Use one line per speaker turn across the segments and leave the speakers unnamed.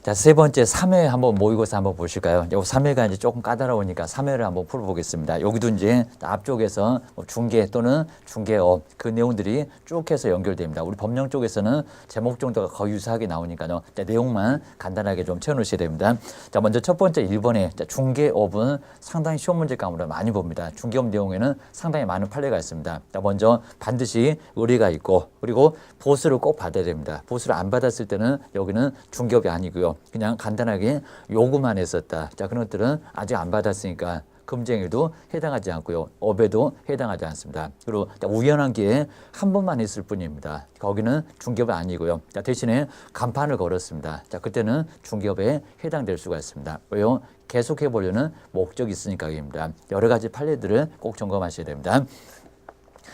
자, 세 번째 3회 한번 모의고사 한번 보실까요? 요 3회가 이제 조금 까다로우니까 3회를 한번 풀어보겠습니다. 여기도 이제 앞쪽에서 중개 또는 중개업 그 내용들이 쭉 해서 연결됩니다. 우리 법령 쪽에서는 제목 정도가 거의 유사하게 나오니까요. 자, 내용만 간단하게 좀 채워놓으셔야 됩니다. 자, 먼저 첫 번째 1번에 중개업은 상당히 시험 문제감으로 많이 봅니다. 중개업 내용에는 상당히 많은 판례가 있습니다. 자, 먼저 반드시 의뢰가 있고 그리고 보수를 꼭 받아야 됩니다. 보수를 안 받았을 때는 여기는 중개업이 아니고요. 그냥 간단하게 요구만 했었다. 자, 그런 것들은 아직 안 받았으니까 금쟁에도 해당하지 않고요. 업에도 해당하지 않습니다. 그리고 우연한 기회에 한 번만 했을 뿐입니다. 거기는 중개업이 아니고요. 자, 대신에 간판을 걸었습니다. 자, 그때는 중개업에 해당될 수가 있습니다. 왜요? 계속해 보려는 목적이 있으니까입니다. 여러 가지 판례들을 꼭 점검하셔야 됩니다.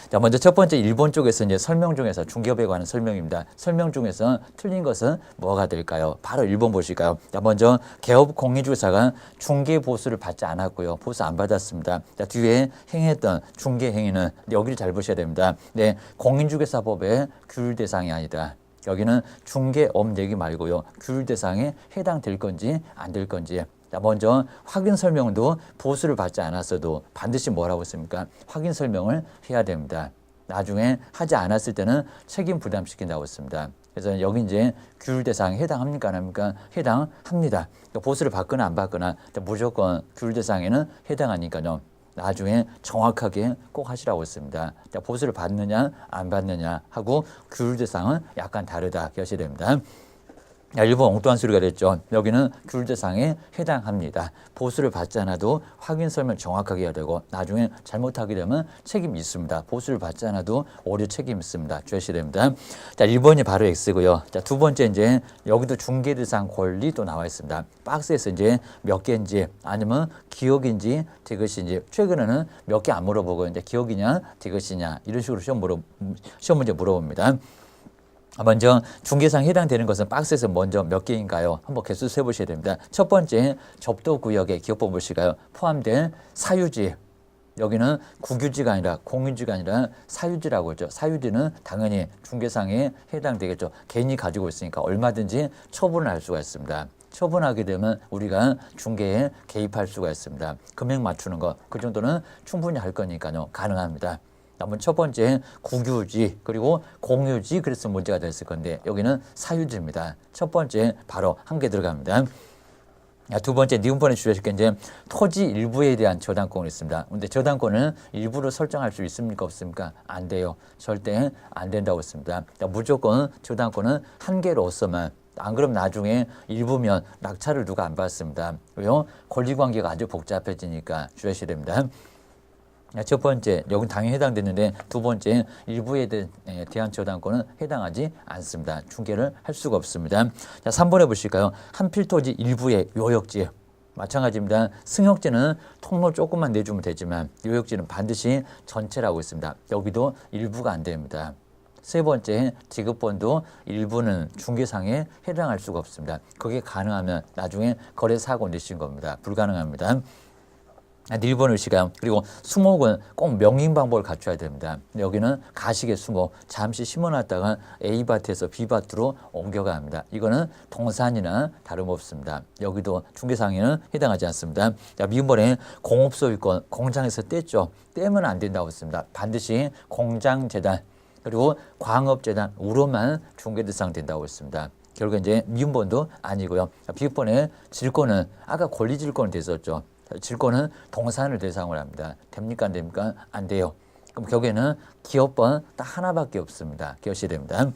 자, 먼저 첫 번째 1번 쪽에서 이제 설명 중에서 중개업에 관한 설명입니다. 설명 중에서 틀린 것은 뭐가 될까요? 바로 1번 보실까요? 자, 먼저 개업 공인중개사가 중개 보수를 받지 않았고요. 보수 안 받았습니다. 자, 뒤에 행했던 중개 행위는 여기를 잘 보셔야 됩니다. 네, 공인중개사법의 규율 대상이 아니다. 여기는 중개업 얘기 말고요. 규율 대상에 해당될 건지 안 될 건지. 자, 먼저 확인 설명도 보수를 받지 않았어도 반드시 뭐라고 했습니까? 확인 설명을 해야 됩니다. 나중에 하지 않았을 때는 책임 부담시킨다고 했습니다. 그래서 여기 이제 규율 대상에 해당합니까? 안 합니까? 해당합니다. 그러니까 보수를 받거나 안 받거나 무조건 규율 대상에는 해당하니까요. 나중에 정확하게 꼭 하시라고 했습니다. 자, 보수를 받느냐 안 받느냐 하고 규율 대상은 약간 다르다 하셔야 됩니다. 일본 엉뚱한 소리가 됐죠. 여기는 규율 대상에 해당합니다. 보수를 받지 않아도 확인 설명 정확하게 해야 되고 나중에 잘못하게 되면 책임이 있습니다. 보수를 받지 않아도 오류 책임이 있습니다. 주셔야 됩니다. 자, 1번이 바로 X고요. 자, 두 번째 이제 여기도 중개 대상 권리 또 나와 있습니다. 박스에서 이제 몇 개인지 아니면 기억인지 디귿인지 최근에는 몇 개 안 물어보고 이제 기억이냐 디귿이냐 이런 식으로 시험 문제 물어봅니다. 먼저 중개상 해당되는 것은 박스에서 먼저 몇 개인가요? 한번 개수 세보셔야 됩니다. 첫 번째 접도구역에 기억법 보실까요? 포함된 사유지. 여기는 국유지가 아니라 공유지가 아니라 사유지라고 했죠. 사유지는 당연히 중개상에 해당되겠죠. 개인이 가지고 있으니까 얼마든지 처분을 할 수가 있습니다. 처분하게 되면 우리가 중개에 개입할 수가 있습니다. 금액 맞추는 거 그 정도는 충분히 할 거니까요. 가능합니다. 한번 첫 번째 국유지 그리고 공유지 그래서 문제가 됐을 건데 여기는 사유지입니다. 첫 번째 바로 한 개 들어갑니다. 두 번째 니은번에 주셨을 게 이제 토지 일부에 대한 저당권이 있습니다. 근데 저당권은 일부로 설정할 수 있습니까 없습니까? 안 돼요. 절대 안 된다고 했습니다. 무조건 저당권은 한 개로서만 안 그럼 나중에 일부면 낙찰을 누가 안 받습니다. 왜요? 권리관계가 아주 복잡해지니까 주셔야 됩니다. 첫 번째, 여긴 당연히 해당되는데 두 번째, 일부에 대한 저당권은 해당하지 않습니다. 중개를 할 수가 없습니다. 자, 3번에 보실까요? 한필토지 일부의 요역지. 마찬가지입니다. 승역지는 통로 조금만 내주면 되지만 요역지는 반드시 전체라고 있습니다. 여기도 일부가 안 됩니다. 세 번째, 지급본도 일부는 중개상에 해당할 수가 없습니다. 그게 가능하면 나중에 거래사고 내신 겁니다. 불가능합니다. 1번을 시가요. 그리고 수목은 꼭 명인 방법을 갖춰야 됩니다. 여기는 가식의 수목, 잠시 심어놨다가 A밭에서 B밭으로 옮겨가 합니다. 이거는 동산이나 다름없습니다. 여기도 중개상에는 해당하지 않습니다. 자, 미음번에 공업소유권, 공장에서 뗐죠. 떼면 안 된다고 했습니다. 반드시 공장재단, 그리고 광업재단으로만 중개대상 된다고 했습니다. 결국 이제 미음번도 아니고요. B번에 질권은 아까 권리질권이 됐었죠. 질권은 동산을 대상으로 합니다. 됩니까? 안 됩니까? 안 돼요. 그럼 결국에는 기업번 딱 하나밖에 없습니다. 기억이 됩니다.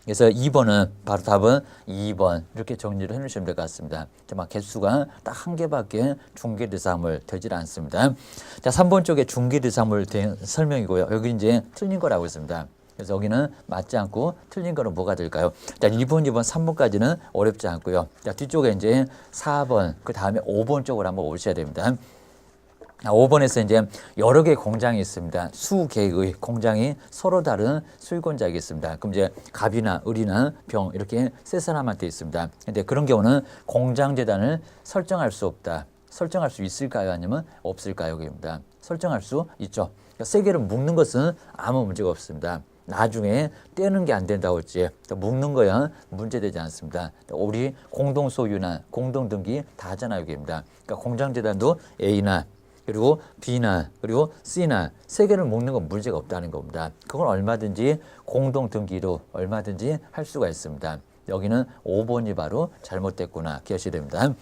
그래서 2번은 바로 답은 2번 이렇게 정리를 해놓으시면 될 것 같습니다. 개수가 딱 한 개밖에 중개대상물 되질 않습니다. 자, 3번 쪽에 중개대상물 된 설명이고요. 여기 이제 틀린 거라고 있습니다. 그래서 여기는 맞지 않고 틀린 거는 뭐가 될까요? 자, 1번, 2번, 3번까지는 어렵지 않고요. 자, 뒤쪽에 이제 4번, 그 다음에 5번 쪽으로 한번 오셔야 됩니다. 5번에서 이제 여러 개의 공장이 있습니다. 수개의 공장이 서로 다른 수익권자가 있습니다. 그럼 이제 갑이나 을이나 병 이렇게 세 사람한테 있습니다. 근데 그런 경우는 공장재단을 설정할 수 없다. 설정할 수 있을까요? 아니면 없을까요? 여기입니다. 설정할 수 있죠. 그러니까 세 개를 묶는 것은 아무 문제가 없습니다. 나중에 떼는 게 안 된다고 했지. 묶는 거야 문제되지 않습니다. 우리 공동 소유나 공동 등기 다 하잖아요, 여기입니다. 그러니까 공장재단도 A나 그리고 B나 그리고 C나 세 개를 묶는 건 문제가 없다는 겁니다. 그건 얼마든지 공동 등기로 얼마든지 할 수가 있습니다. 여기는 5번이 바로 잘못됐구나 기억이 됩니다.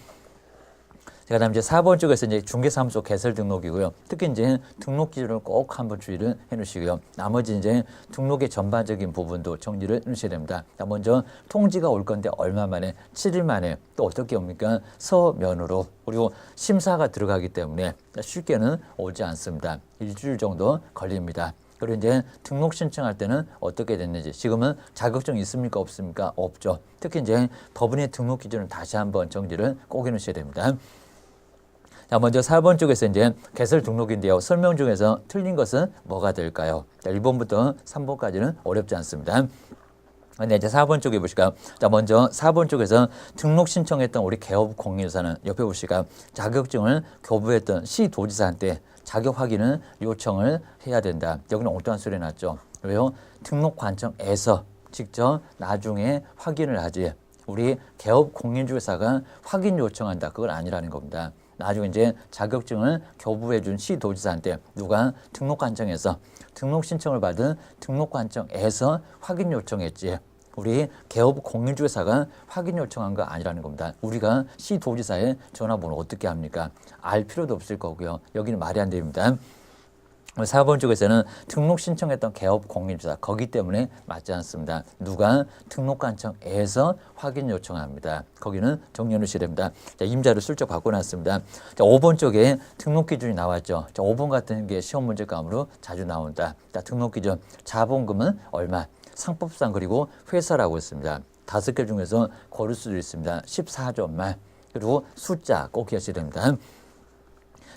자, 그다음 이제 4번 쪽에서 이제 중개사무소 개설 등록이고요. 특히 이제 등록 기준을 꼭 한번 주의를 해 놓으시고요. 나머지 이제 등록의 전반적인 부분도 정리를 해 놓으셔야 됩니다. 자, 먼저 통지가 올 건데 얼마 만에 7일 만에 또 어떻게 옵니까? 서면으로 그리고 심사가 들어가기 때문에 쉽게는 오지 않습니다. 일주일 정도 걸립니다. 그리고 이제 등록 신청할 때는 어떻게 됐는지 지금은 자격증 있습니까 없습니까? 없죠. 특히 이제 법원의 등록 기준을 다시 한번 정리를 꼭 해놓으셔야 됩니다. 자, 먼저 4번 쪽에서 이제 개설 등록인데요. 설명 중에서 틀린 것은 뭐가 될까요? 자, 1번부터 3번까지는 어렵지 않습니다. 근데 이제 4번 쪽에 보실까요? 자, 먼저 4번 쪽에서 등록 신청했던 우리 개업 공인사는 옆에 보실까요? 자격증을 교부했던 시도지사한테 자격 확인을 요청을 해야 된다. 여기는 엉뚱한 소리 났죠. 왜요? 등록 관청에서 직접 나중에 확인을 하지. 우리 개업 공인중개사가 확인 요청한다. 그건 아니라는 겁니다. 나중에 이제 자격증을 교부해준 시도지사한테 누가 등록관청에서 등록 신청을 받은 등록관청에서 확인 요청했지. 우리 개업 공인중개사가 확인 요청한 거 아니라는 겁니다. 우리가 시도지사의 전화번호 어떻게 합니까? 알 필요도 없을 거고요. 여기는 말이 안 됩니다. 4번 쪽에서는 등록 신청했던 개업 공인중개사 거기 때문에 맞지 않습니다. 누가 등록관청에서 확인 요청합니다. 거기는 정리해 놓으셔야 됩니다. 자, 임자를 슬쩍 바꿔놨습니다. 자, 5번 쪽에 등록 기준이 나왔죠. 자, 5번 같은 게 시험 문제감으로 자주 나온다. 자, 등록 기준 자본금은 얼마? 상법상 그리고 회사라고 했습니다. 5개 중에서 고를 수도 있습니다. 14조만 그리고 숫자 꼭 기억하셔야 됩니다.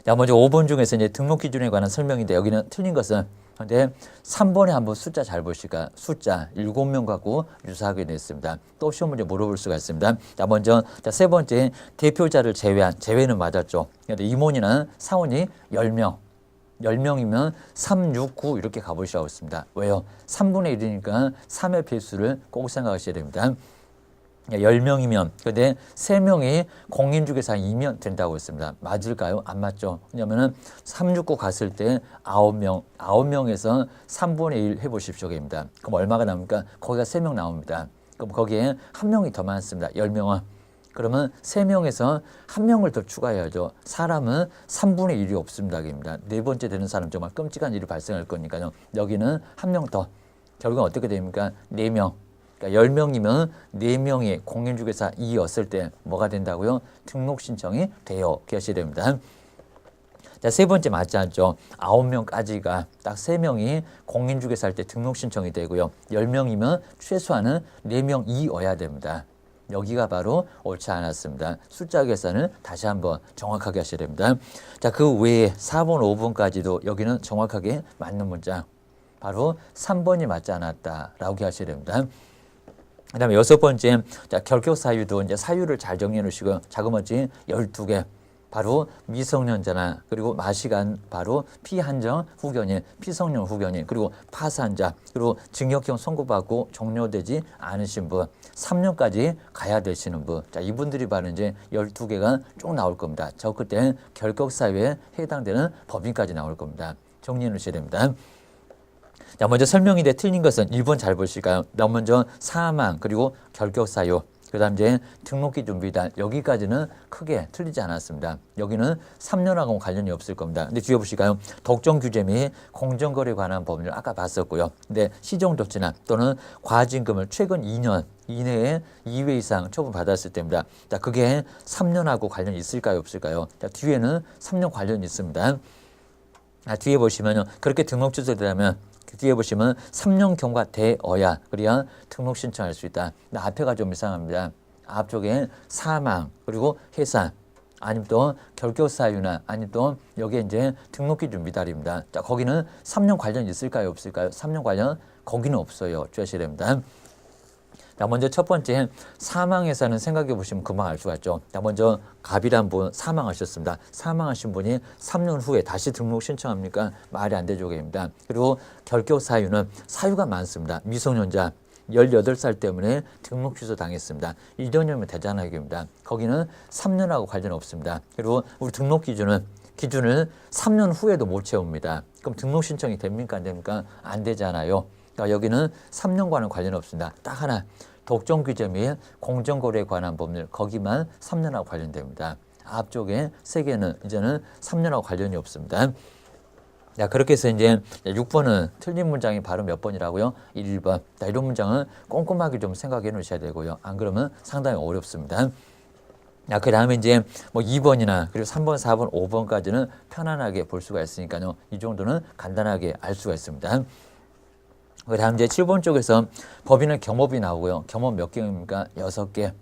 자, 먼저 5번 중에서 이제 등록 기준에 관한 설명인데 여기는 틀린 것은 근데 3번에 한번 숫자 잘 보실까? 숫자 7명 갖고 유사하게 됐습니다. 또 시험 문제 물어볼 수가 있습니다. 자, 먼저 세 번째 대표자를 제외한 제외는 맞았죠. 근데 임원이나 사원이 10명. 10명이면 3, 6, 9 이렇게 가보시라고 했습니다. 왜요? 3분의 1이니까 3의 필수를 꼭 생각하셔야 됩니다. 10명이면 근데 3명이 공인중개사이면 된다고 했습니다. 맞을까요? 안 맞죠. 왜냐하면 369 갔을 때 9명에서 3분의 1 해보십시오. 입니다. 그럼 얼마가 나옵니까? 거기가 3명 나옵니다. 그럼 거기에 1명이 더 많습니다. 10명은. 그러면 3명에서 1명을 더 추가해야죠. 사람은 3분의 1이 없습니다. 입니다. 네 번째 되는 사람 정말 끔찍한 일이 발생할 거니까요. 여기는 1명 더. 결국은 어떻게 됩니까? 4명. 그러니까 10명이면 4명이 공인중개사이었을 때 뭐가 된다고요? 등록 신청이 돼요. 기억하셔야 됩니다. 자, 세 번째 맞지 않죠? 9명까지가 딱 3명이 공인중개사 할 때 등록 신청이 되고요. 10명이면 최소한은 4명이어야 됩니다. 여기가 바로 옳지 않았습니다. 숫자 계산을 다시 한번 정확하게 하셔야 됩니다. 자, 그 외에 4번, 5번까지도 여기는 정확하게 맞는 문장. 바로 3번이 맞지 않았다라고 하셔야 됩니다. 그 다음에 6번째, 자, 결격 사유도 이제 사유를 잘 정리해 놓으시고요. 자그마치 12개. 바로 미성년자나 그리고 마시간 바로 피한정 후견인, 피성년 후견인, 그리고 파산자, 그리고 징역형 선고받고 종료되지 않으신 분, 3년까지 가야 되시는 분. 자, 이분들이 바로 이제 12개가 쭉 나올 겁니다. 저 그때 결격 사유에 해당되는 법인까지 나올 겁니다. 정리해 놓으셔야 됩니다. 자, 먼저 설명인데 틀린 것은 1번 잘 보실까요? 먼저 사망 그리고 결격 사유. 그 다음 이제 등록기준 비단 여기까지는 크게 틀리지 않았습니다. 여기는 3년하고 관련이 없을 겁니다. 근데 뒤에 보실까요? 독점 규제 및 공정거래에 관한 법률 아까 봤었고요. 근데 시정조치나 또는 과징금을 최근 2년 이내에 2회 이상 처분받았을 때입니다. 자, 그게 3년하고 관련이 있을까요? 없을까요? 자, 뒤에는 3년 관련이 있습니다. 자, 뒤에 보시면 그렇게 등록 취소되면 뒤에 보시면 3년 경과 되어야 그래야 등록 신청할 수 있다. 근데 앞에가 좀 이상합니다. 앞쪽에 사망 그리고 해산 아니면 또 결격 사유나 아니면 또 여기에 이제 등록 기준 미달입니다. 자, 거기는 3년 관련 있을까요? 없을까요? 3년 관련 거기는 없어요. 주의하셔야 됩니다. 자, 먼저 첫 번째 사망에서는 생각해 보시면 금방 알 수가 있죠. 자, 먼저 갑이란 분 사망하셨습니다. 사망하신 분이 3년 후에 다시 등록 신청합니까? 말이 안 되죠, 입니다. 그리고 결격 사유는 사유가 많습니다. 미성년자 18살 때문에 등록 취소 당했습니다. 1년이면 되잖아요, 입니다. 거기는 3년하고 관련 없습니다. 그리고 우리 등록 기준을 3년 후에도 못 채웁니다. 그럼 등록 신청이 됩니까? 안 됩니까? 안 되잖아요. 그러니까 여기는 3년과는 관련 없습니다. 딱 하나, 독점 규제 및 공정거래에 관한 법률, 거기만 3년하고 관련됩니다. 앞쪽에 세 개는 이제는 3년하고 관련이 없습니다. 자, 그렇게 해서 이제 6번은 틀린 문장이 바로 몇 번이라고요? 1번. 자, 이런 문장은 꼼꼼하게 좀 생각해 놓으셔야 되고요. 안 그러면 상당히 어렵습니다. 자, 그 다음에 이제 뭐 2번이나 그리고 3번, 4번, 5번까지는 편안하게 볼 수가 있으니까요. 이 정도는 간단하게 알 수가 있습니다. 그 다음 이제 7번 쪽에서 법인은 경업이 나오고요. 경업 몇 개입니까? 6개.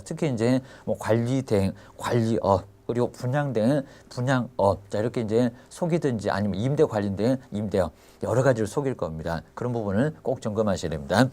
특히 이제 뭐 관리대행, 관리업, 그리고 분양대행, 분양업. 자, 이렇게 이제 속이든지 아니면 임대 관리대행, 임대업. 여러 가지를 속일 겁니다. 그런 부분을 꼭 점검하셔야 됩니다.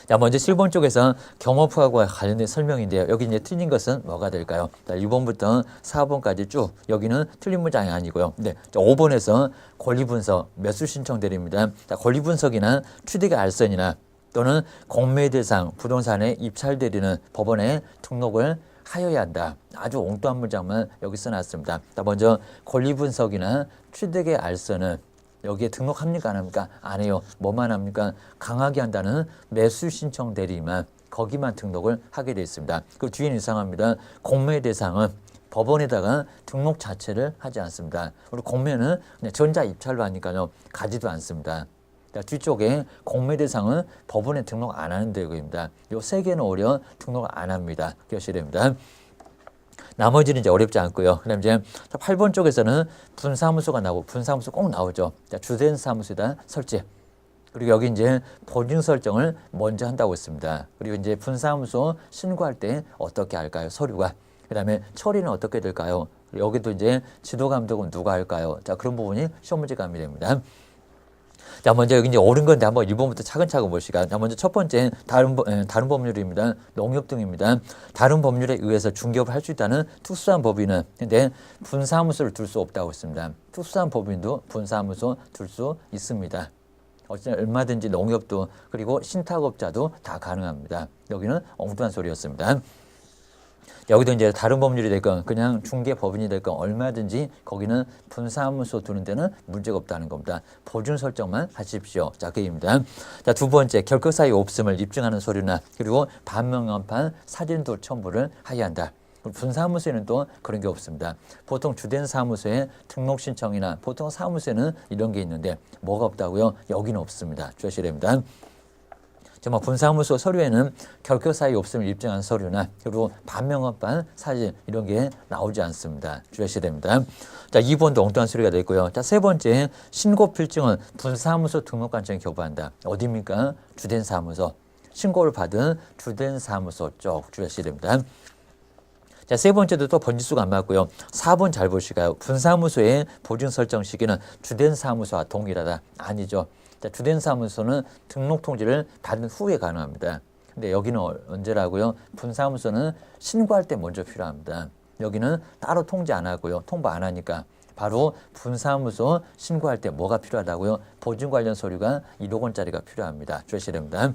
자, 먼저 7번 쪽에서 경업화와 관련된 설명인데요. 여기 이제 틀린 것은 뭐가 될까요? 자, 1번부터 4번까지 쭉 여기는 틀린 문장이 아니고요. 네, 5번에서 권리분석 매수 신청 대리입니다. 자, 권리분석이나 취득의 알선이나 또는 공매 대상 부동산에 입찰 대리는 법원에 등록을 하여야 한다. 아주 엉뚱한 문장만 여기 써놨습니다. 자, 먼저 권리분석이나 취득의 알선은 여기에 등록합니까? 안 합니까? 안 해요. 뭐만 합니까? 강하게 한다는 매수 신청 대리만 거기만 등록을 하게 되어 있습니다. 그 뒤에는 이상합니다. 공매 대상은 법원에다가 등록 자체를 하지 않습니다. 우리 공매는 그냥 전자 입찰로 하니까요. 가지도 않습니다. 자, 뒤쪽에 공매 대상은 법원에 등록 안 하는 대로입니다. 요 세 개는 오히려 등록 안 합니다. 기억하셔야 됩니다. 나머지는 이제 어렵지 않고요. 그다음 이제 8번 쪽에서는 분사무소가 나오고 분사무소 꼭 나오죠. 자, 주된 사무소에다 설치. 그리고 여기 이제 보증 설정을 먼저 한다고 했습니다. 그리고 이제 분사무소 신고할 때 어떻게 할까요? 서류가. 그다음에 처리는 어떻게 될까요? 여기도 이제 지도 감독은 누가 할까요? 자, 그런 부분이 시험 문제 감이 됩니다. 자, 먼저 여기 이제 옳은 건데 한번 1번부터 차근차근 보시까. 자, 먼저 첫 번째 다른 법률입니다. 농협 등입니다. 다른 법률에 의해서 중개업을 할 수 있다는 특수한 법인은 근데 분사무소를 둘 수 없다고 했습니다. 특수한 법인도 분사무소 둘 수 있습니다. 어쨌든 얼마든지 농협도 그리고 신탁업자도 다 가능합니다. 여기는 엉뚱한 소리였습니다. 여기도 이제 다른 법률이 됐건 그냥 중개법인이 됐건 얼마든지 거기는 분사무소 두는 데는 문제가 없다는 겁니다. 보증 설정만 하십시오. 자, 그입니다. 자, 두 번째 결격 사유 없음을 입증하는 서류나 그리고 반면간판 사진도 첨부를 하여야 한다. 분사무소에는 또 그런 게 없습니다. 보통 주된 사무소에 등록 신청이나 보통 사무소에는 이런 게 있는데 뭐가 없다고요? 여기는 없습니다. 주의하셔야 됩니다. 정말 분사무소 서류에는 결격 사유 없음을 입증한 서류나 그리고 반면간판 사진 이런 게 나오지 않습니다. 주의하셔야 됩니다. 자, 2번도 엉뚱한 소리가 되고요. 자, 세 번째 신고 필증은 분사무소 등록관청에 교부한다. 어디입니까? 주된 사무소. 신고를 받은 주된 사무소 쪽 주의하셔야 됩니다. 자, 세 번째도 또 번지수가 안 맞고요. 4번 잘 보시가요. 분사무소의 보증 설정 시기는 주된 사무소와 동일하다. 아니죠. 자, 주된 사무소는 등록 통지를 받은 후에 가능합니다. 근데 여기는 언제라고요? 분사무소는 신고할 때 먼저 필요합니다. 여기는 따로 통지 안 하고요. 통보 안 하니까 바로 분사무소 신고할 때 뭐가 필요하다고요? 보증 관련 서류가 1억 원짜리가 필요합니다. 주의하셔야 됩니다.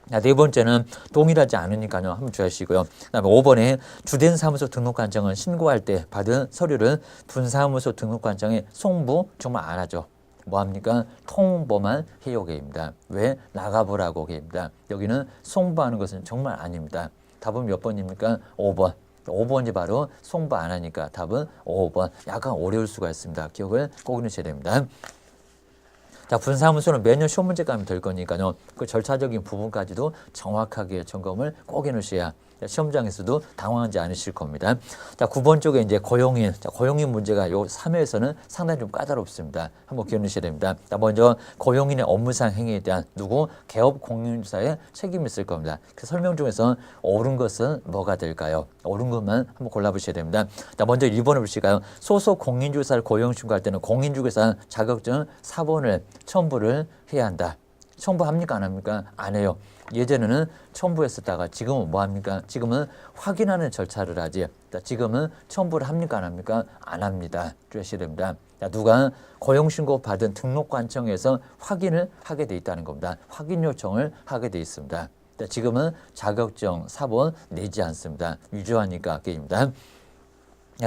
자, 네 번째는 동일하지 않으니까요. 한번 주의하시고요. 그다음에 5번에 주된 사무소 등록관청은 신고할 때 받은 서류를 분사무소 등록관청에 송부 정말 안 하죠. 뭐합니까? 통보만 해요 계입니다. 왜? 나가보라고 계입니다. 여기는 송부하는 것은 정말 아닙니다. 답은 몇 번입니까? 5번. 5번이 바로 송부 안 하니까 답은 5번. 약간 어려울 수가 있습니다. 기억을 꼭 해주셔야 됩니다. 자, 분사무소는 매년 시험 문제감이 될 거니까요. 그 절차적인 부분까지도 정확하게 점검을 꼭 해놓으셔야 시험장에서도 당황하지 않으실 겁니다. 자, 9번 쪽에 이제 고용인. 자, 고용인 문제가 요 3회에서는 상당히 좀 까다롭습니다. 한번 기억하셔야 됩니다. 자, 먼저 고용인의 업무상 행위에 대한 누구? 개업 공인주사의 책임이 있을 겁니다. 그 설명 중에서 옳은 것은 뭐가 될까요? 옳은 것만 한번 골라보셔야 됩니다. 자, 먼저 1번을 보실까요? 소속 공인주사를 고용 신고할 때는 공인중개사 자격증 4번을 첨부를 해야 한다. 첨부합니까 안 합니까? 안 해요. 예전에는 첨부했었다가 지금은 뭐 합니까? 지금은 확인하는 절차를 하지. 지금은 첨부를 합니까 안 합니까? 안 합니다. 주의하셔야 됩니다. 누가 고용신고 받은 등록관청에서 확인을 하게 돼 있다는 겁니다. 확인 요청을 하게 돼 있습니다. 지금은 자격증, 사본 내지 않습니다. 위조하니까 게임입니다.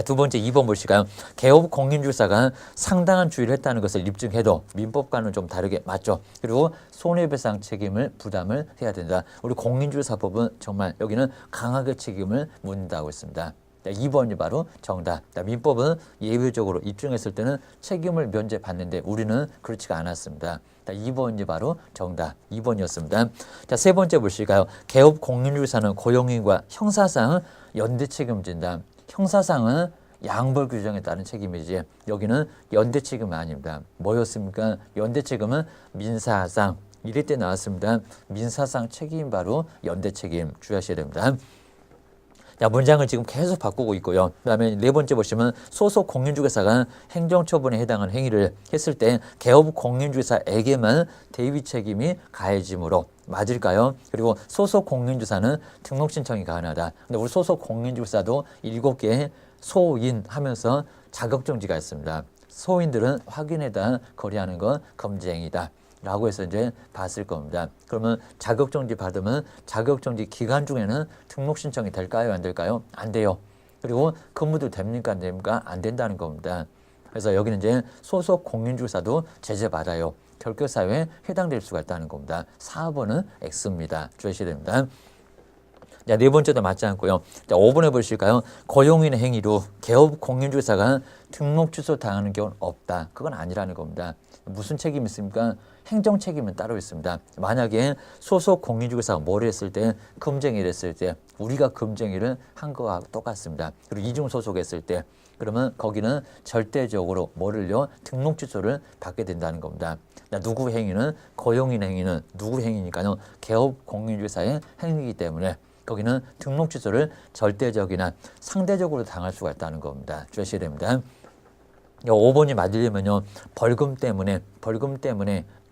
두 번째 2번 보실까요? 개업 공인중개사가 상당한 주의를 했다는 것을 입증해도 민법과는 좀 다르게 맞죠. 그리고 손해배상 책임을 부담을 해야 된다. 우리 공인중개사법은 정말 여기는 강하게 책임을 묻는다고 했습니다. 2번이 바로 정답. 민법은 예외적으로 입증했을 때는 책임을 면제받는데 우리는 그렇지가 않았습니다. 2번이 바로 정답. 2번이었습니다. 자, 세 번째 보실까요? 개업 공인중개사는 고용인과 형사상 연대 책임진다. 형사상은 양벌 규정에 따른 책임이지 여기는 연대 책임은 아닙니다. 뭐였습니까? 연대 책임은 민사상. 이럴 때 나왔습니다. 민사상 책임이 바로 연대 책임. 주의하셔야 됩니다. 자, 문장을 지금 계속 바꾸고 있고요. 그 다음에 네 번째 보시면 소속 공인중개사가 행정처분에 해당하는 행위를 했을 때 개업 공인중개사에게만 대위 책임이 가해지므로 맞을까요? 그리고 소속 공인중개사는 등록 신청이 가능하다. 근데 우리 소속 공인중개사도 7개의 소인 하면서 자격정지가 있습니다. 소인들은 확인에다 거래하는 건 금지행위다. 라고 해서 이제 봤을 겁니다. 그러면 자격정지 받으면 자격정지 기간 중에는 등록 신청이 될까요? 안 될까요? 안 돼요. 그리고 근무도 됩니까? 안 됩니까? 안 된다는 겁니다. 그래서 여기는 이제 소속 공인중개사도 제재받아요. 결격사유에 해당될 수가 있다는 겁니다. 4번은 X입니다. 주의하셔야 됩니다. 자, 네 번째도 맞지 않고요. 자, 5번에 보실까요? 고용인의 행위로 개업 공인중개사가 등록 취소 당하는 경우는 없다. 그건 아니라는 겁니다. 무슨 책임이 있습니까? 행정 책임은 따로 있습니다. 만약에 소속 공인중개사가 뭘 했을 때, 금쟁이를 했을 때, 우리가 금쟁이를 한 거와 똑같습니다. 그리고 이중 소속했을 때, 그러면 거기는 절대적으로 뭐를요? 등록 취소를 받게 된다는 겁니다. 누구 행위는 고용인 행위는 누구 행위니까요? 개업 공인중개사의 행위이기 때문에 거기는 등록 취소를 절대적이나 상대적으로 당할 수가 있다는 겁니다. 주의하셔야 됩니다. 5번이 맞으려면요. 벌금 때문에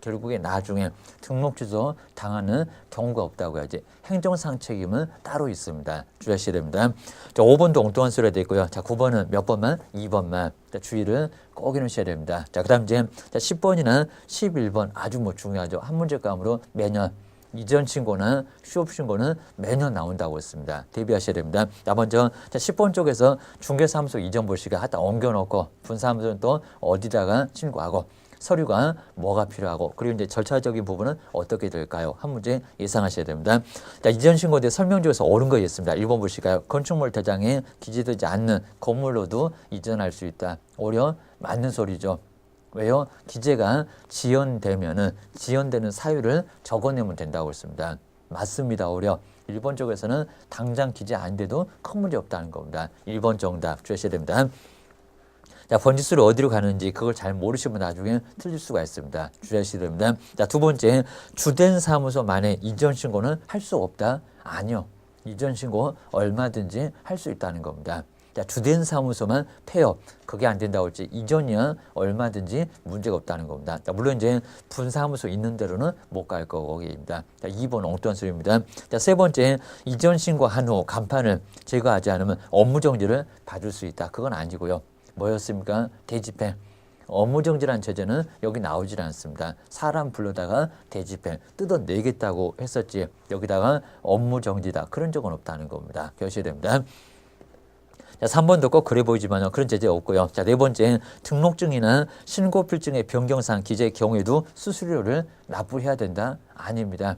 결국에 나중에 등록 취소 당하는 경우가 없다고 해야지. 행정상 책임은 따로 있습니다. 주의하셔야 됩니다. 자, 5번도 엉뚱한 소리가 되어 있고요. 자, 9번은 몇 번만? 2번만. 자, 주의를 꼭 해놓으셔야 됩니다. 자, 그 다음 이제 10번이나 11번 아주 중요하죠. 한 문제감으로 매년 이전 신고나 휴업 신고는 매년 나온다고 했습니다. 대비하셔야 됩니다. 자, 먼저 10번 쪽에서 중개사무소 이전 볼시가 갖다 옮겨놓고 분사무소는 또 어디다가 신고하고 서류가 뭐가 필요하고 그리고 이제 절차적인 부분은 어떻게 될까요? 한 문제 예상하셔야 됩니다. 자, 이전 신고에 대해 설명조에서 옳은 거 있습니다. 1번 보실까요? 건축물 대장에 기재되지 않는 건물로도 이전할 수 있다. 오히려 맞는 소리죠. 왜요? 기재가 지연되는 사유를 적어내면 된다고 했습니다. 맞습니다. 오히려 1번 쪽에서는 당장 기재 안 돼도 큰 문제 없다는 겁니다. 1번 정답 주의하셔야 됩니다. 자, 번지수를 어디로 가는지 그걸 잘 모르시면 나중에 틀릴 수가 있습니다. 주의하셔야 됩니다. 자, 두 번째, 주된 사무소만의 이전 신고는 할 수 없다? 아니요. 이전 신고 얼마든지 할 수 있다는 겁니다. 자, 주된 사무소만 폐업, 그게 안 된다고 할지 이전이야 얼마든지 문제가 없다는 겁니다. 자, 물론 이제 분사무소 있는 대로는 못 갈 거기입니다. 자, 2번 엉뚱한 소리입니다. 자, 세 번째, 이전 신고한 후 간판을 제거하지 않으면 업무 정지를 받을 수 있다. 그건 아니고요. 뭐였습니까? 대집행. 업무정지란 제재는 여기 나오질 않습니다. 사람 불러다가 대집행, 뜯어내겠다고 했었지 여기다가 업무정지다. 그런 적은 없다는 겁니다. 기억하셔야 됩니다. 자, 3번도 꼭 그래 보이지만 그런 제재 없고요. 자, 네 번째, 등록증이나 신고필증의 변경사항 기재의 경우에도 수수료를 납부해야 된다? 아닙니다.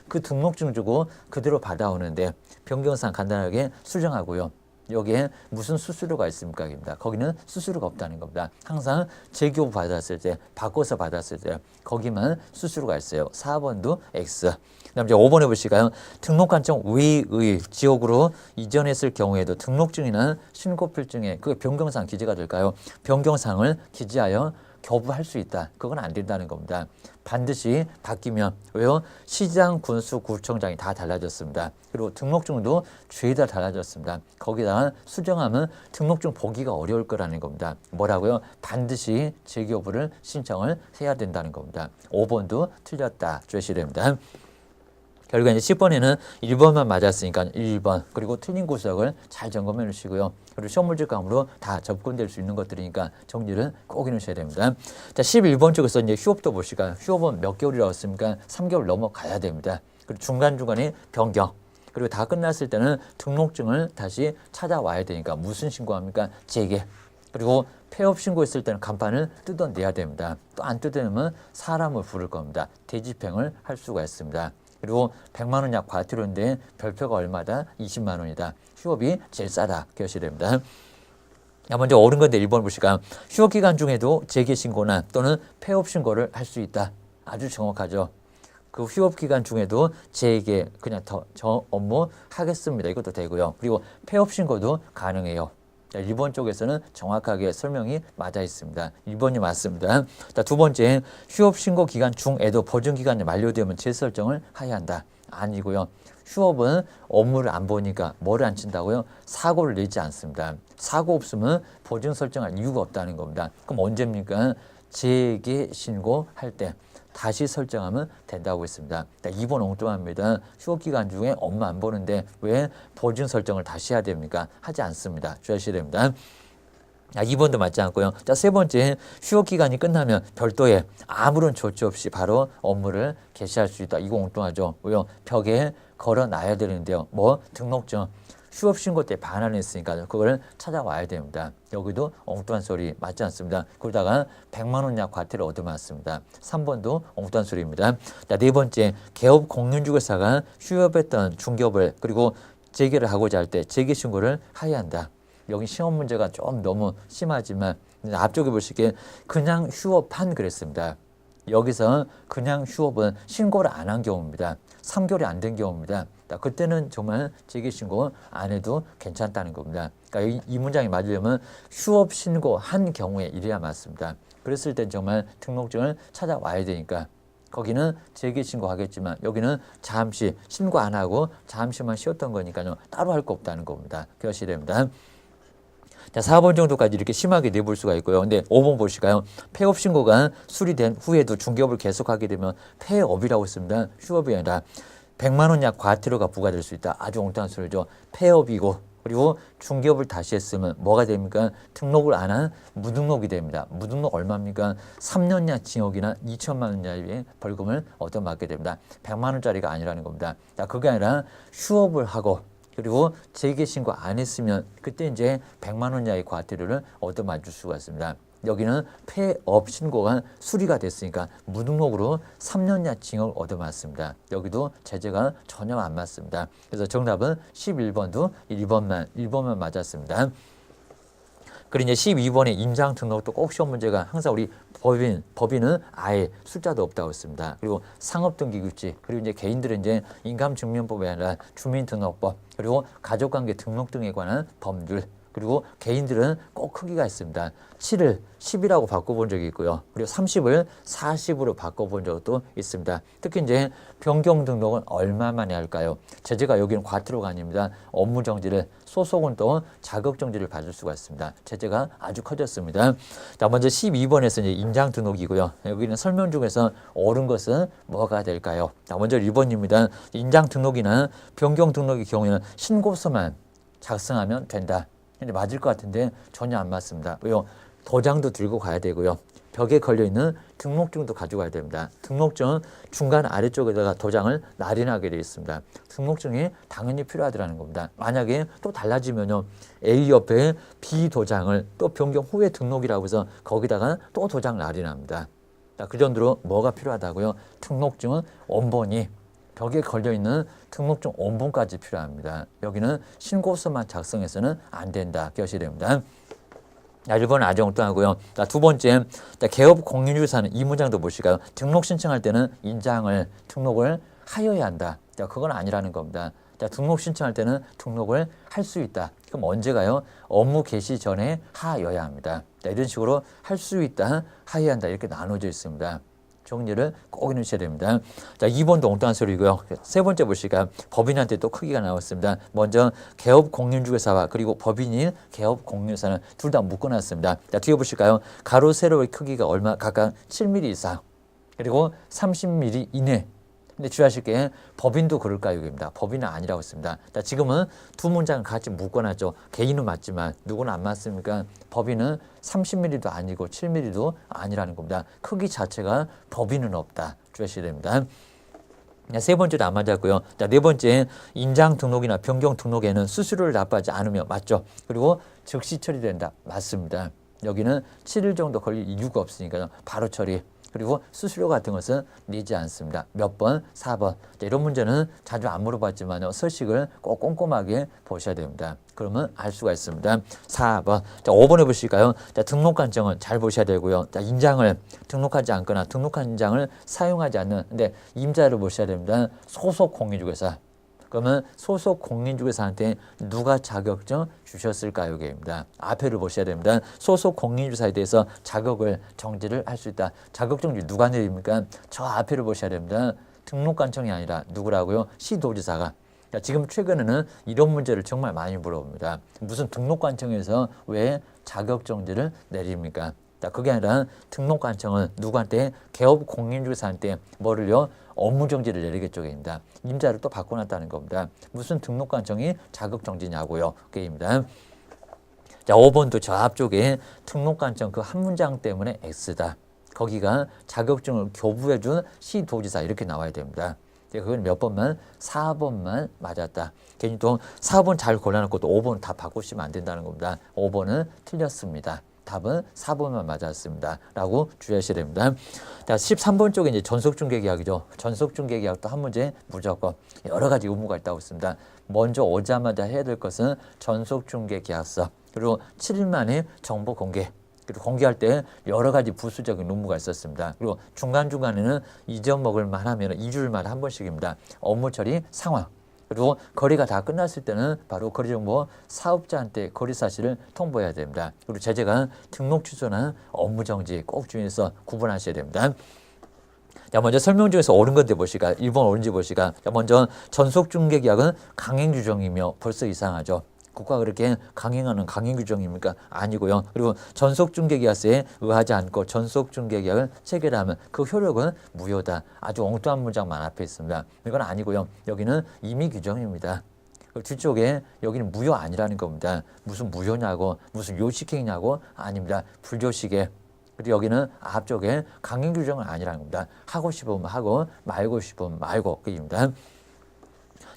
그 등록증 주고 그대로 받아오는데 변경사항 간단하게 수정하고요. 여기에 무슨 수수료가 있습니까? 입니다. 거기는 수수료가 없다는 겁니다. 항상 재교부 받았을 때, 바꿔서 받았을 때 거기만 수수료가 있어요. 4번도 X. 그다음 이제 5번에 보실까요? 등록관청 외의 지역으로 이전했을 경우에도 등록증이나 신고필증에 그 변경사항 기재가 될까요? 변경사항을 기재하여 교부할 수 있다. 그건 안 된다는 겁니다. 반드시 바뀌면 왜요? 시장, 군수, 구청장이 다 달라졌습니다. 그리고 등록증도 죄다 달라졌습니다. 거기다가 수정하면 등록증 보기가 어려울 거라는 겁니다. 뭐라고요? 반드시 재교부를 신청을 해야 된다는 겁니다. 5번도 틀렸다. 주시됩니다. 결국 이제 10번에는 1번만 맞았으니까 1번 그리고 틀린 구석을 잘 점검해 주시고요. 그리고 시험 문제 감으로 다 접근될 수 있는 것들이니까 정리를 꼭 해놓으셔야 됩니다. 자, 11번 쪽에서 이제 휴업도 보시까 휴업은 몇 개월이라고 했습니까? 3개월 넘어가야 됩니다. 그리고 중간중간에 변경. 그리고 다 끝났을 때는 등록증을 다시 찾아와야 되니까 무슨 신고합니까? 재개. 그리고 폐업 신고했을 때는 간판을 뜯어내야 됩니다. 또 안 뜯어내면 사람을 부를 겁니다. 대집행을 할 수가 있습니다. 그리고 100만 원 약 과태료인데 별표가 얼마다? 20만 원이다. 휴업이 제일 싸다. 기억하셔야 됩니다. 먼저 옳은 건데 1번 보시까 휴업 기간 중에도 재개 신고나 또는 폐업 신고를 할 수 있다. 아주 정확하죠. 그 휴업 기간 중에도 재개 그냥 저 업무 하겠습니다. 이것도 되고요. 그리고 폐업 신고도 가능해요. 자, 1번 쪽에서는 정확하게 설명이 맞아 있습니다. 1번이 맞습니다. 자, 두 번째, 휴업 신고 기간 중에도 보증 기간이 만료되면 재설정을 해야 한다. 아니고요. 휴업은 업무를 안 보니까 뭐를 안 친다고요? 사고를 내지 않습니다. 사고 없으면 보증 설정할 이유가 없다는 겁니다. 그럼 언제입니까? 재개 신고할 때. 다시 설정하면 된다고 했습니다. 2번 엉뚱합니다. 휴업 기간 중에 업무 안 보는데 왜 보증 설정을 다시 해야 됩니까? 하지 않습니다. 주의하셔야 됩니다. 2번도 맞지 않고요. 자, 세 번째, 휴업 기간이 끝나면 별도의 아무런 조치 없이 바로 업무를 개시할 수 있다. 이거 엉뚱하죠. 왜요? 벽에 걸어놔야 되는데요. 뭐 등록증. 휴업 신고 때 반환했으니까 그걸 찾아와야 됩니다. 여기도 엉뚱한 소리 맞지 않습니다. 그러다가 100만 원 약 과태료 얻어맞습니다. 3번도 엉뚱한 소리입니다. 자, 네 번째, 개업 공인중개사가 휴업했던 중개업을 그리고 재개를 하고자 할 때 재개 신고를 해야 한다. 여기 시험 문제가 좀 너무 심하지만 앞쪽에 보시기에 그냥 휴업한 그랬습니다. 여기서 그냥 휴업은 신고를 안 한 경우입니다. 3개월이 안 된 경우입니다. 그때는 정말 재개 신고 안 해도 괜찮다는 겁니다. 그러니까 이 문장이 맞으려면 휴업 신고한 경우에 이래야 맞습니다. 그랬을 땐 정말 등록증을 찾아와야 되니까 거기는 재개 신고하겠지만 여기는 잠시 신고 안 하고 잠시만 쉬었던 거니까요. 따로 할 거 없다는 겁니다. 기억하셔야 됩니다. 자, 4번 정도까지 이렇게 심하게 내볼 수가 있고요. 근데 5번 보실까요? 폐업 신고가 수리된 후에도 중개업을 계속하게 되면 폐업이라고 했습니다. 휴업이 아니라 100만 원 약 과태료가 부과될 수 있다. 아주 엉뚱한 소리죠. 폐업이고 그리고 중개업을 다시 했으면 뭐가 됩니까? 등록을 안 한 무등록이 됩니다. 무등록 얼마입니까? 3년이나 징역이나 2천만 원짜리 벌금을 얻어맞게 됩니다. 100만 원짜리가 아니라는 겁니다. 자, 그게 아니라 휴업을 하고 그리고 재개 신고 안 했으면 그때 이제 100만 원 이하의 과태료를 얻어맞을 수가 있습니다. 여기는 폐업 신고가 수리가 됐으니까 무등록으로 3년 이하 징역을 얻어맞습니다. 여기도 제재가 전혀 안 맞습니다. 그래서 정답은 11번도 1번만 맞았습니다. 그리고 이제 12번의 임장 등록도 꼭 시험 문제가 항상 우리 법인은 아예 숫자도 없다고 했습니다. 그리고 상업등기규칙, 그리고 이제 개인들은 이제 인감증명법이 아니라 주민등록법, 그리고 가족관계 등록 등에 관한 법률, 그리고 개인들은 꼭 크기가 있습니다. 7을 10이라고 바꿔본 적이 있고요. 그리고 30을 40으로 바꿔본 적도 있습니다. 특히 이제 변경 등록은 얼마 만에 할까요? 제재가 여기는 과태료가 아닙니다. 업무정지를, 소속은 또 자격정지를 받을 수가 있습니다. 제재가 아주 커졌습니다. 자, 먼저 12번에서 이제 임장 등록이고요. 여기는 설명 중에서 옳은 것은 뭐가 될까요? 자, 먼저 1번입니다. 임장 등록이나 변경 등록의 경우에는 신고서만 작성하면 된다. 근데 맞을 것 같은데 전혀 안 맞습니다. 왜요? 도장도 들고 가야 되고요. 벽에 걸려있는 등록증도 가져가야 됩니다. 등록증은 중간 아래쪽에다가 도장을 나란하게 되어 있습니다. 등록증이 당연히 필요하더라는 겁니다. 만약에 또 달라지면요. A 옆에 B 도장을 또 변경 후에 등록이라고 해서 거기다가 또 도장 나란합니다. 자, 그 정도로 뭐가 필요하다고요? 등록증은 원본이 벽에 걸려있는 등록증 원본까지 필요합니다. 여기는 신고서만 작성해서는 안 된다. 기억하셔야 됩니다. 1번 아주 엉뚱하고요. 두 번째, 개업 공인중개사는 이 문장도 보실까요? 등록 신청할 때는 인장을 등록을 하여야 한다. 그건 아니라는 겁니다. 자, 등록 신청할 때는 등록을 할 수 있다. 그럼 언제가요? 업무 개시 전에 하여야 합니다. 자, 이런 식으로 할 수 있다, 하여야 한다 이렇게 나눠져 있습니다. 정리를 꼭 해놓으셔야 됩니다. 자, 2번도 엉뚱한 소리고요. 세 번째 보시니까 법인한테 또 크기가 나왔습니다. 먼저 개업 공인중개사와 그리고 법인인 개업 공인중개사는 둘 다 묶어놨습니다. 자, 뒤에 보실까요? 가로 세로의 크기가 얼마? 각각 7mm 이상 그리고 30mm 이내. 근데 주의하실 게 법인도 그럴까요? 입니다. 법인은 아니라고 했습니다. 자, 지금은 두 문장을 같이 묶어놨죠. 개인은 맞지만 누구는 안 맞습니까? 법인은 30mm도 아니고 7mm도 아니라는 겁니다. 크기 자체가 법인은 없다. 주의하셔야 됩니다. 세 번째도 안 맞았고요. 자, 네 번째 인장 등록이나 변경 등록에는 수수료를 납부하지 않으며 맞죠. 그리고 즉시 처리된다. 맞습니다. 여기는 7일 정도 걸릴 이유가 없으니까요. 바로 처리. 그리고 수수료 같은 것은 내지 않습니다. 몇 번? 4번. 자, 이런 문제는 자주 안 물어봤지만 서식을 꼭 꼼꼼하게 보셔야 됩니다. 그러면 알 수가 있습니다. 4번. 자, 5번 해보실까요? 자, 등록관청은 잘 보셔야 되고요. 자, 인장을 등록하지 않거나 등록한 인장을 사용하지 않는 근데 임자를 보셔야 됩니다. 소속 공인중개사. 그러면 소속 공인중개사한테 누가 자격증 주셨을까요? 여기입니다. 앞에를 보셔야 됩니다. 소속 공인중개사에 대해서 자격을 정지를 할 수 있다. 자격증 누가 내립니까? 저 앞에를 보셔야 됩니다. 등록관청이 아니라 누구라고요? 시도지사가. 지금 최근에는 이런 문제를 정말 많이 물어봅니다. 무슨 등록관청에서 왜 자격정지를 내립니까? 그게 아니라 등록관청은 누구한테? 개업 공인중개사한테 뭐를요? 업무정지를 내리겠죠. 입니다. 임자를 또 바꿔놨다는 겁니다. 무슨 등록관청이 자격정지냐고요. 그게입니다. 자, 5번도 저 앞쪽에 등록관청 그 한 문장 때문에 X다. 거기가 자격증을 교부해준 시도지사 이렇게 나와야 됩니다. 그건 몇 번만? 4번만 맞았다. 괜히 또 4번 잘 골라놓고 또 5번 다 바꾸시면 안 된다는 겁니다. 5번은 틀렸습니다. 답은 4번만 맞았습니다. 라고 주의하셔야 됩니다. 자, 13번 쪽에 이제 전속중개계약이죠. 전속중개계약도 한 문제 무조건 여러 가지 의무가 있다고 했습니다. 먼저 오자마자 해야 될 것은 전속중개계약서 그리고 7일 만에 정보 공개 그리고 공개할 때 여러 가지 부수적인 의무가 있었습니다. 그리고 중간중간에는 잊어먹을 만하면 2주일마다 한 번씩입니다. 업무 처리 상황 그리고 거래가 다 끝났을 때는 바로 거래정보 사업자한테 거래 사실을 통보해야 됩니다. 그리고 제재가 등록 취소나 업무 정지 꼭 주의해서 구분하셔야 됩니다. 자, 먼저 설명 중에서 옳은 건데 보시까 1번 옳은지 보시까 먼저 전속중개계약은 강행 규정이며 벌써 이상하죠. 국가가 그렇게 강행하는 강행 규정입니까? 아니고요. 그리고 전속중개계약서에 의하지 않고 전속중개계약을 체결하면 그 효력은 무효다. 아주 엉뚱한 문장만 앞에 있습니다. 이건 아니고요. 여기는 임의 규정입니다. 뒤쪽에 여기는 무효 아니라는 겁니다. 무슨 무효냐고 무슨 요식행위냐고 아닙니다. 불조식에 그리고 여기는 앞쪽에 강행 규정은 아니라는 겁니다. 하고 싶으면 하고 말고 싶으면 말고 그입니다.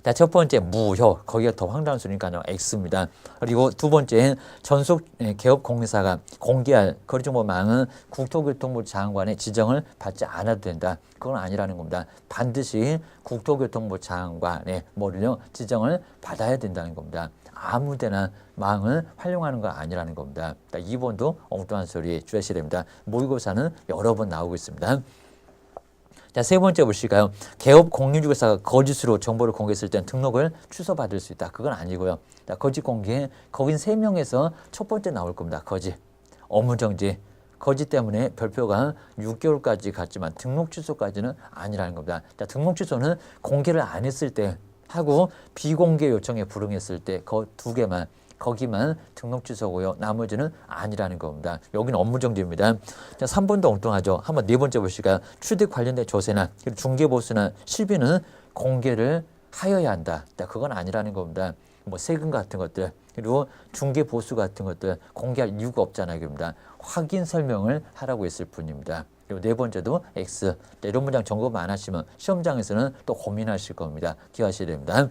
자, 첫 번째 무효 거기가 더 황당한 소리니까요. X입니다. 그리고 두 번째 전속 개업 공사가 공개할 거래정보망은 국토교통부 장관의 지정을 받지 않아도 된다. 그건 아니라는 겁니다. 반드시 국토교통부 장관의 뭐를요 지정을 받아야 된다는 겁니다. 아무데나 망을 활용하는 건 아니라는 겁니다. 2번도 엉뚱한 소리 주의하셔야 됩니다. 모의고사는 여러 번 나오고 있습니다. 자, 세 번째 보실까요? 개업 공인중개사가 거짓으로 정보를 공개했을 땐 등록을 취소받을 수 있다. 그건 아니고요. 자, 거짓 공개, 거긴 3명에서 첫 번째 나올 겁니다. 거짓, 업무정지. 거짓 때문에 별표가 6개월까지 갔지만 등록 취소까지는 아니라는 겁니다. 자, 등록 취소는 공개를 안 했을 때 하고 비공개 요청에 불응했을 때 그 두 개만 거기만 등록 취소고요. 나머지는 아니라는 겁니다. 여기는 업무정지입니다. 자, 3번도 엉뚱하죠. 한번 네 번째 보시까 취득 관련된 조세나 중개보수나 실비는 공개를 하여야 한다. 자, 그건 아니라는 겁니다. 뭐 세금 같은 것들 그리고 중개보수 같은 것들 공개할 이유가 없잖아요. 겁니다. 확인 설명을 하라고 했을 뿐입니다. 그리고 네 번째도 X. 자, 이런 문장 점검 안 하시면 시험장에서는 또 고민하실 겁니다. 기억하셔야 됩니다.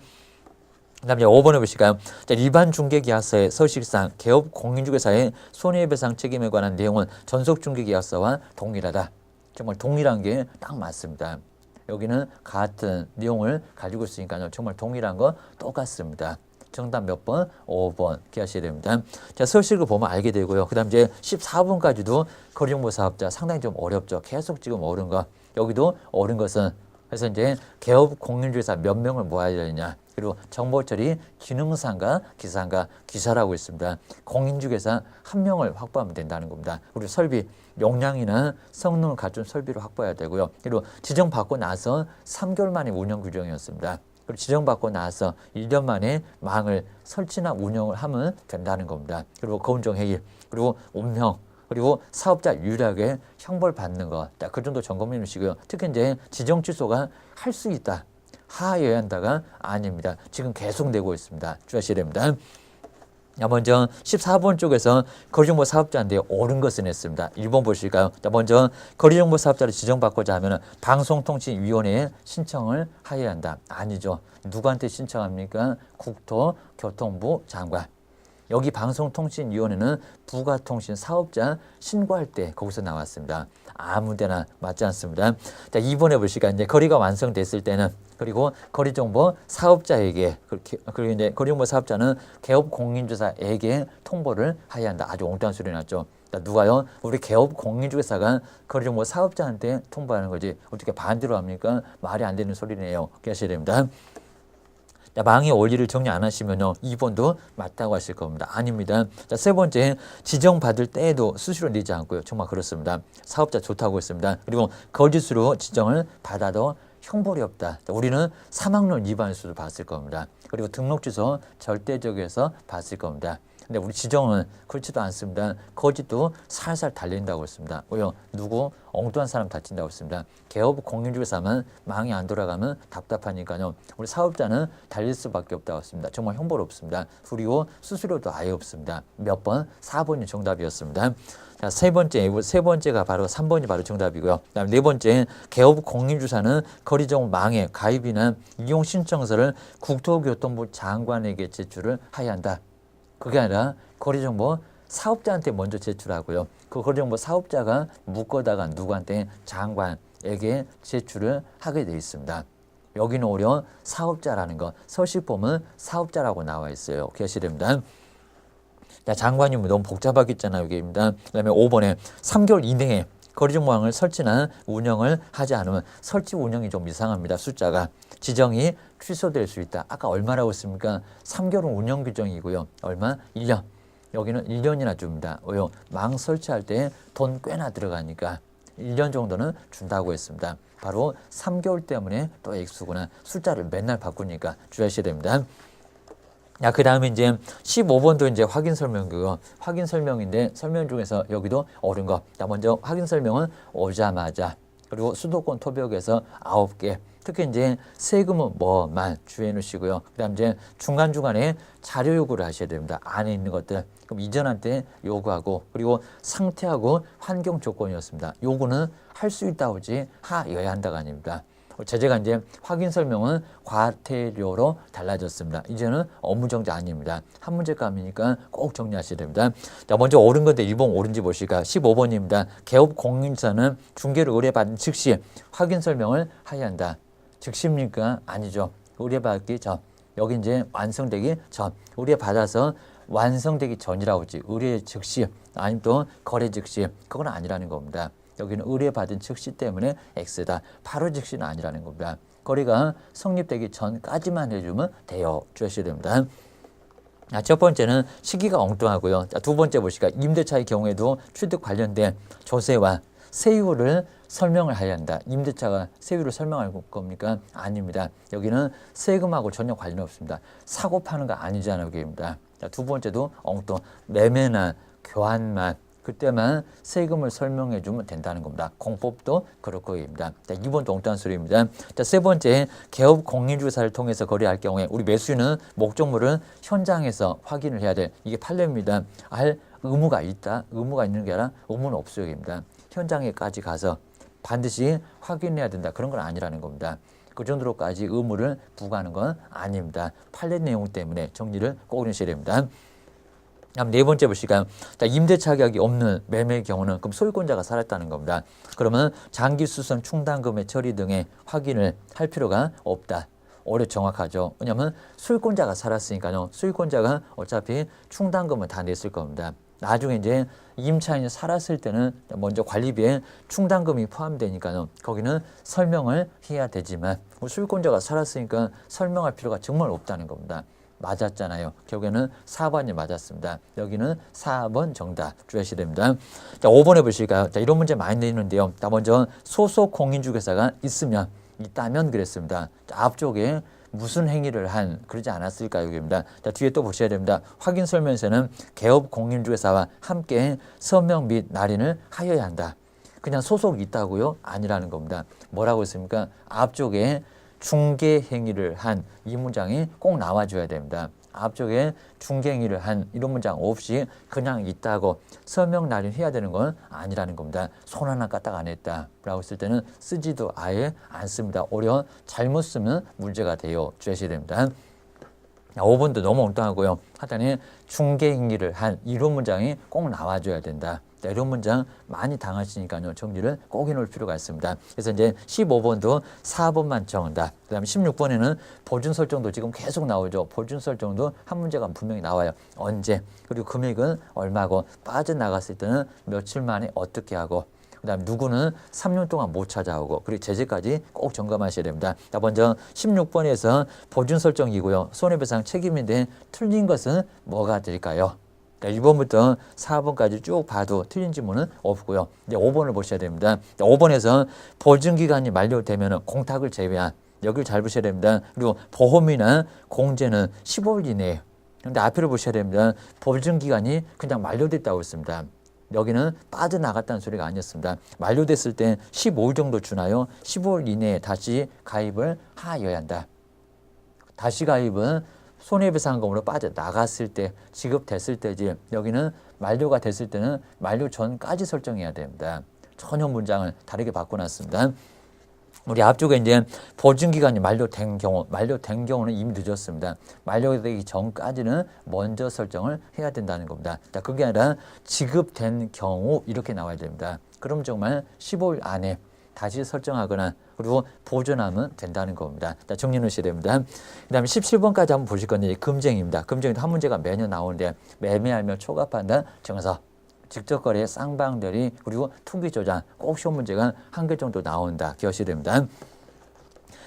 그다음에 5번에 보실까요? 자, 일반 중개계약서의 서식상 개업 공인중개사의 손해배상 책임에 관한 내용은 전속중개계약서와 동일하다. 정말 동일한 게 딱 맞습니다. 여기는 같은 내용을 가지고 있으니까요. 정말 동일한 거 똑같습니다. 정답 몇 번? 5번 기하셔야 됩니다. 자, 서식을 보면 알게 되고요. 그 다음 이제 14번까지도 거래정보 사업자 상당히 좀 어렵죠. 계속 지금 옳은 거. 여기도 옳은 것은 그래서 이제 개업 공인중개사 몇 명을 모아야 되느냐. 그리고 정보 처리 기능상과 기상과 기사라고 있습니다. 공인중개사 한 명을 확보하면 된다는 겁니다. 그리고 설비 용량이나 성능을 갖춘 설비를 확보해야 되고요. 그리고 지정받고 나서 3개월 만에 운영 규정이었습니다. 그리고 지정받고 나서 1년 만에 망을 설치나 운영을 하면 된다는 겁니다. 그리고 거운정회의, 그리고 운명, 그리고 사업자 유일하게 형벌 받는 것, 그 정도 점검해 주시고요. 특히 이제 지정 취소가 할 수 있다, 하여야 한다가 아닙니다. 지금 계속되고 있습니다. 주의하셔야 됩니다. 먼저 14번 쪽에서 거리정보 사업자인데 옳은 것은 했습니다. 1번 보실까요? 먼저 거리정보 사업자를 지정받고자 하면 방송통신위원회에 신청을 하여야 한다. 아니죠. 누구한테 신청합니까? 국토교통부 장관. 여기 방송통신위원회는 부가통신 사업자 신고할 때 거기서 나왔습니다. 아무데나 맞지 않습니다. 자, 2번에 보시니까 이제 거리가 완성됐을 때는, 그리고 거리정보 사업자에게, 그리고 이제 거리정보 사업자는 개업 공인주사에게 통보를 해야 한다. 아주 엉뚱한 소리 났죠. 자, 누가요? 우리 개업 공인주사가 거리정보 사업자한테 통보하는 거지 어떻게 반대로 합니까? 말이 안 되는 소리네요. 기억하셔야 됩니다. 자, 망의 원리를 정리 안 하시면요, 2번도 맞다고 하실 겁니다. 아닙니다. 자, 세 번째, 지정받을 때에도 수수료 내지 않고요. 정말 그렇습니다. 사업자 좋다고 했습니다. 그리고 거짓으로 지정을 받아도 형벌이 없다. 자, 우리는 3학년 위반 수를 봤을 겁니다. 그리고 등록 취소 절대적에서 봤을 겁니다. 근데 우리 지정은 그렇지도 않습니다. 거짓도 살살 달린다고 했습니다. 왜요? 누구? 엉뚱한 사람 다친다고 했습니다. 개업 공인중개사만 망이 안 돌아가면 답답하니까요. 우리 사업자는 달릴 수밖에 없다고 했습니다. 정말 형벌 없습니다. 그리고 수수료도 아예 없습니다. 몇 번? 4번이 정답이었습니다. 자, 세 번째가 바로 3번이 바로 정답이고요. 그다음에 네 번째, 개업 공인주사는 거리정보 망의 가입이나 이용 신청서를 국토교통부 장관에게 제출을 해야 한다. 그게 아니라 거리정보 사업자한테 먼저 제출하고요. 그 거리정보 사업자가 묶어다가 누구한테? 장관에게 제출을 하게 돼 있습니다. 여기는 오히려 사업자라는 거, 서식법은 사업자라고 나와 있어요. 기억하셔야 됩니다. 자, 장관이 너무 복잡하겠잖아요. 여기입니다. 그 다음에 5번에 3개월 이내에 거리정보망을 설치나 운영을 하지 않으면, 설치 운영이 좀 이상합니다. 숫자가. 지정이 취소될 수 있다. 아까 얼마라고 했습니까? 3개월은 운영 규정이고요. 얼마? 1년. 여기는 1년이나 줍니다. 왜요? 망 설치할 때 돈 꽤나 들어가니까 1년 정도는 준다고 했습니다. 바로 3개월 때문에 또 액수구나. 숫자를 맨날 바꾸니까 주의하셔야 됩니다. 야, 그 다음에 이제 15번도 이제 확인 설명이고요. 확인 설명인데 설명 중에서 여기도 옳은 거. 자, 먼저 확인 설명은 오자마자, 그리고 수도권 토벽에서 9개. 특히 이제 세금은 뭐만 주의해 놓으시고요. 그 다음 이제 중간중간에 자료 요구를 하셔야 됩니다. 안에 있는 것들. 그럼 이전할 때 요구하고, 그리고 상태하고 환경 조건이었습니다. 요구는 할 수 있다 오지 하여야 한다가 아닙니다. 제재가 이제 확인 설명은 과태료로 달라졌습니다. 이제는 업무 정지 아닙니다. 한 문제감이니까 꼭 정리하셔야 됩니다. 자, 먼저 옳은 건데 1번 옳은지 보실까? 15번입니다. 개업 공인사는 중개를 의뢰받은 즉시 확인 설명을 해야 한다. 즉시입니까? 아니죠. 의뢰받기 전. 여기 이제 완성되기 전. 의뢰받아서 완성되기 전이라고 하지. 의뢰 즉시, 아니면 또 거래 즉시. 그건 아니라는 겁니다. 여기는 의뢰받은 즉시 때문에 X다. 바로 즉시는 아니라는 겁니다. 거래가 성립되기 전까지만 해주면 돼요. 주의하셔야 됩니다. 자, 첫 번째는 시기가 엉뚱하고요. 자, 두 번째 보시까? 임대차의 경우에도 취득 관련된 조세와 세율을 설명을 해야 한다. 임대차가 세율을 설명할 겁니까? 아닙니다. 여기는 세금하고 전혀 관련 없습니다. 사고 파는 거 아니잖아요. 여기입니다. 자, 두 번째도 엉뚱. 매매나 교환만, 그때만 세금을 설명해 주면 된다는 겁니다. 공법도 그럴 거입니다. 자, 2번도 엉뚱한 소리입니다. 자, 세 번째, 개업 공인주사를 통해서 거래할 경우에 우리 매수인은 목적물을 현장에서 확인을 해야 돼. 이게 판례입니다. 할 의무가 있다. 의무가 있는 게 아니라 의무는 없어요. 입니다. 현장에까지 가서 반드시 확인해야 된다. 그런 건 아니라는 겁니다. 그 정도로까지 의무를 부과하는 건 아닙니다. 판례 내용 때문에 정리를 꼭 해주셔야 됩니다. 다음 네 번째 보실까요? 자, 임대차 계약이 없는 매매의 경우는 그럼 소유권자가 살았다는 겁니다. 그러면 장기 수선 충당금의 처리 등의 확인을 할 필요가 없다. 오히려 정확하죠. 왜냐하면 소유권자가 살았으니까요. 소유권자가 어차피 충당금을 다 냈을 겁니다. 나중에 이제 임차인이 살았을 때는 먼저 관리비에 충당금이 포함되니까요. 거기는 설명을 해야 되지만 소유권자가 살았으니까 설명할 필요가 정말 없다는 겁니다. 맞았잖아요. 결국에는 4번이 맞았습니다. 여기는 4번 정답 주셔야 됩니다. 자, 5번 해보실까요? 자, 이런 문제 많이 내리는데요. 자, 먼저 소속 공인중개사가 있다면 그랬습니다. 자, 앞쪽에 무슨 행위를 한 그러지 않았을까요? 여기입니다. 자, 뒤에 또 보셔야 됩니다. 확인 설명서는 개업 공인중개사와 함께 서명 및 날인을 하여야 한다. 그냥 소속이 있다고요? 아니라는 겁니다. 뭐라고 했습니까? 앞쪽에 중개 행위를 한 이 문장이 꼭 나와줘야 됩니다. 앞쪽에 중개 행위를 한 이런 문장 없이 그냥 있다고 서명 날인해야 되는 건 아니라는 겁니다. 손 하나 까딱 안 했다라고 했을 때는 쓰지도 아예 않습니다. 오히려 잘못 쓰면 문제가 돼요. 주셔야 됩니다. 5번도 너무 엉뚱하고요. 하단에 중개 행위를 한 이런 문장이 꼭 나와줘야 된다. 이런 문장 많이 당하시니까요. 정리를 꼭 해놓을 필요가 있습니다. 그래서 이제 15번도 4번만 정한다. 그 다음에 16번에는 보증 설정도 지금 계속 나오죠. 보증 설정도 한 문제가 분명히 나와요. 언제, 그리고 금액은 얼마고, 빠져나갔을 때는 며칠 만에 어떻게 하고, 그 다음에 누구는 3년 동안 못 찾아오고, 그리고 제재까지 꼭 점검하셔야 됩니다. 자, 먼저 16번에서 보증 설정이고요. 손해배상 책임인데 틀린 것은 뭐가 될까요? 1번부터 4번까지 쭉 봐도 틀린 지문은 없고요. 이제 5번을 보셔야 됩니다. 5번에서 보증기간이 만료되면 공탁을 제외한, 여기를 잘 보셔야 됩니다. 그리고 보험이나 공제는 15일 이내에. 그런데 앞에를 보셔야 됩니다. 보증기간이 그냥 만료됐다고 했습니다. 여기는 빠져나갔다는 소리가 아니었습니다. 만료됐을 때 15일 정도 주나요? 15일 이내에 다시 가입을 하여야 한다. 다시 가입은 손해배상금으로 빠져나갔을 때, 지급됐을 때지, 여기는 만료가 됐을 때는 만료 전까지 설정해야 됩니다. 전혀 문장을 다르게 바꿔놨습니다. 우리 앞쪽에 이제 보증기간이 만료된 경우는 이미 늦었습니다. 만료되기 전까지는 먼저 설정을 해야 된다는 겁니다. 자, 그게 아니라 지급된 경우 이렇게 나와야 됩니다. 그럼 정말 15일 안에 다시 설정하거나 그리고 보존하면 된다는 겁니다. 자, 정리해 놓으셔야 됩니다. 그 다음에 17번까지 한번 보실 건데 금쟁입니다. 금쟁도 한 문제가 매년 나오는데 매매하며 초과판단 정서, 직접거래 쌍방대리 그리고 투기 조장 꼭 시험 문제가 한 개 정도 나온다. 기억하셔야 됩니다.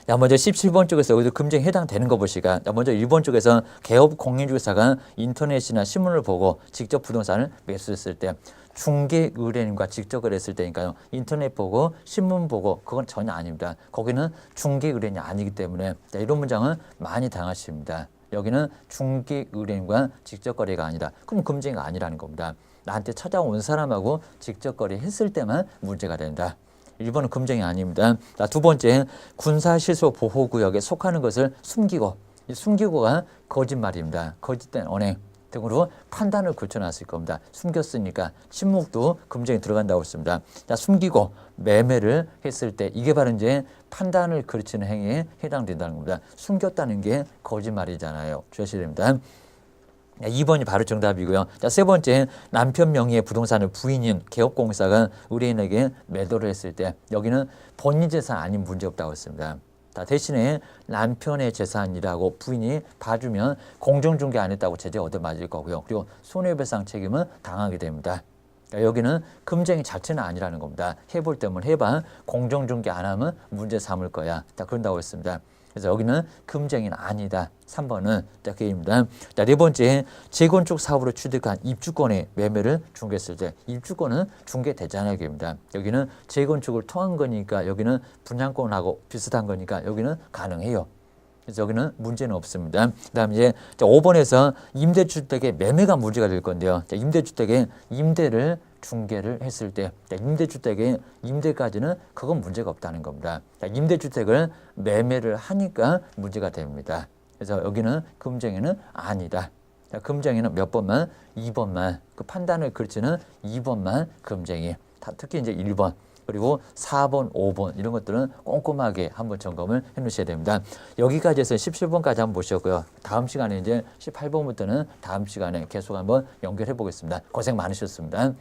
자, 먼저 17번 쪽에서 여기도 금쟁에 해당되는 거 보시까. 자, 먼저 1번 쪽에서 개업 공인중개사가 인터넷이나 신문을 보고 직접 부동산을 매수했을 때 중개 의뢰인과 직접 거래했을 때니까요. 인터넷 보고 신문 보고 그건 전혀 아닙니다. 거기는 중개 의뢰인이 아니기 때문에 자, 이런 문장은 많이 당하십니다. 여기는 중개 의뢰인과 직접 거래가 아니다. 그럼 금쟁이가 아니라는 겁니다. 나한테 찾아온 사람하고 직접 거래했을 때만 문제가 된다. 1번은 금쟁이 아닙니다. 자, 두 번째, 군사시설 보호구역에 속하는 것을 숨기고, 이 숨기고가 거짓말입니다. 거짓된 언행 등으로 판단을 거쳐놨을 겁니다. 숨겼으니까 침묵도 금쟁이 들어간다고 했습니다. 자, 숨기고 매매를 했을 때 이게 바로 이제 판단을 거치는 행위에 해당된다는 겁니다. 숨겼다는 게 거짓말이잖아요. 주셔야 됩니다. 2번이 바로 정답이고요. 자, 세 번째, 남편 명의의 부동산을 부인인 개업공사가 의뢰인에게 매도를 했을 때 여기는 본인 재산 아닌 문제 없다고 했습니다. 자, 대신에 남편의 재산이라고 부인이 봐주면 공정중개 안 했다고 제재 얻어맞을 거고요. 그리고 손해배상 책임은 당하게 됩니다. 자, 여기는 금쟁이 자체는 아니라는 겁니다. 해볼 때면 해봐. 공정중개 안 하면 문제 삼을 거야. 자, 그런다고 했습니다. 그래서 여기는 금쟁이는 아니다. 3번은 자, 그입니다. 자, 네 번째, 재건축 사업으로 취득한 입주권의 매매를 중개했을 때 입주권은 중개되잖아요. 입니다. 여기는 재건축을 통한 거니까 여기는 분양권하고 비슷한 거니까 여기는 가능해요. 그래서 여기는 문제는 없습니다. 그 다음에 이제 5번에서 임대주택의 매매가 문제가 될 건데요. 자, 임대주택의 임대를 중개를 했을 때 임대주택의 임대까지는 그건 문제가 없다는 겁니다. 자, 임대주택을 매매를 하니까 문제가 됩니다. 그래서 여기는 금쟁이는 아니다. 자, 금쟁이는 몇 번만? 2번만. 그 판단을 거치는 2번만 금쟁이. 특히 이제 1번. 그리고 4번, 5번 이런 것들은 꼼꼼하게 한번 점검을 해 놓으셔야 됩니다. 여기까지 해서 17번까지 한번 보셨고요. 다음 시간에 이제 18번부터는 다음 시간에 계속 한번 연결해 보겠습니다. 고생 많으셨습니다.